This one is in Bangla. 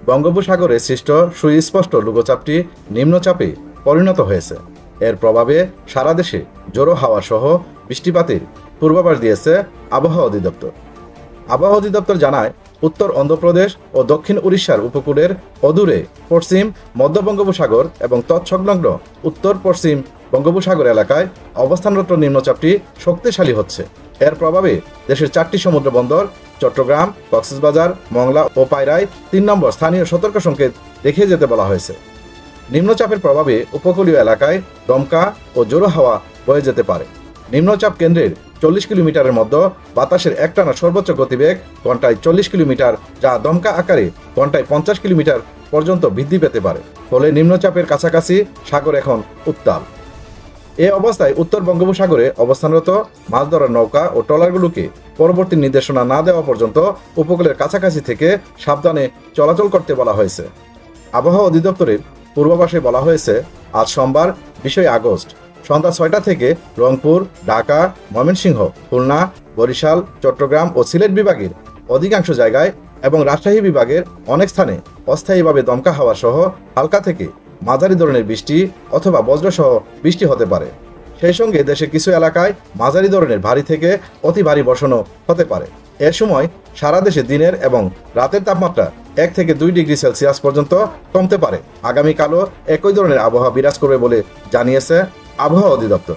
বঙ্গোপসাগরে সৃষ্ট সুস্পষ্ট লঘুচাপটি নিম্নচাপে পরিণত হয়েছে। এর প্রভাবে সারা দেশে ঝোড়ো হাওয়া সহ বৃষ্টিপাতের পূর্বাভাস দিয়েছে আবহাওয়া অধিদপ্তর। আবহাওয়া অধিদপ্তর জানায়, উত্তর অন্ধ্রপ্রদেশ ও দক্ষিণ উড়িষ্যার উপকূলের অদূরে পশ্চিম মধ্য বঙ্গোপসাগর এবং তৎসংলগ্ন উত্তর পশ্চিম বঙ্গোপসাগর এলাকায় অবস্থানরত নিম্নচাপটি শক্তিশালী হচ্ছে। এর প্রভাবে দেশের 4টি সমুদ্র বন্দর চট্টগ্রাম, কক্সবাজার, মংলা ও পায়রায় 3 নম্বর স্থানীয় সতর্ক সংকেত দেখিয়ে যেতে বলা হয়েছে। নিম্নচাপের প্রভাবে উপকূলীয় এলাকায় দমকা ও জোড়ো হাওয়া বয়ে যেতে পারে। নিম্নচাপ কেন্দ্রের 40 কিলোমিটারের মধ্যে বাতাসের একটানা সর্বোচ্চ গতিবেগ ঘন্টায় 40 কিলোমিটার, যা দমকা আকারে ঘন্টায় 50 কিলোমিটার পর্যন্ত বৃদ্ধি পেতে পারে। ফলে নিম্নচাপের কাছাকাছি সাগর এখন উত্তাল। এ অবস্থায় উত্তর বঙ্গোপসাগরে অবস্থানরত মাছ ধরার নৌকা ও ট্রলারগুলোকে পরবর্তী নির্দেশনা না দেওয়া পর্যন্ত উপকূলের কাছাকাছি থেকে সাবধানে চলাচল করতে বলা হয়েছে। আবহাওয়া অধিদপ্তরের পূর্বাভাসে বলা হয়েছে, আজ সোমবার 20 আগস্ট সন্ধ্যা 6টা থেকে রংপুর, ঢাকা, ময়মনসিংহ, খুলনা, বরিশাল, চট্টগ্রাম ও সিলেট বিভাগের অধিকাংশ জায়গায় এবং রাজশাহী বিভাগের অনেক স্থানে অস্থায়ীভাবে দমকা হাওয়া সহ হালকা থেকে মাঝারি ধরনের বৃষ্টি অথবা বজ্রসহ বৃষ্টি হতে পারে। সেই সঙ্গে দেশের কিছু এলাকায় মাঝারি ধরনের ভারী থেকে অতি ভারী বর্ষণও হতে পারে। এর সময় সারা দেশে দিনের এবং রাতের তাপমাত্রা 1 থেকে 2 ডিগ্রি সেলসিয়াস পর্যন্ত কমতে পারে। আগামীকালও একই ধরনের আবহাওয়া বিরাজ করবে বলে জানিয়েছে আবহাওয়া অধিদপ্তর।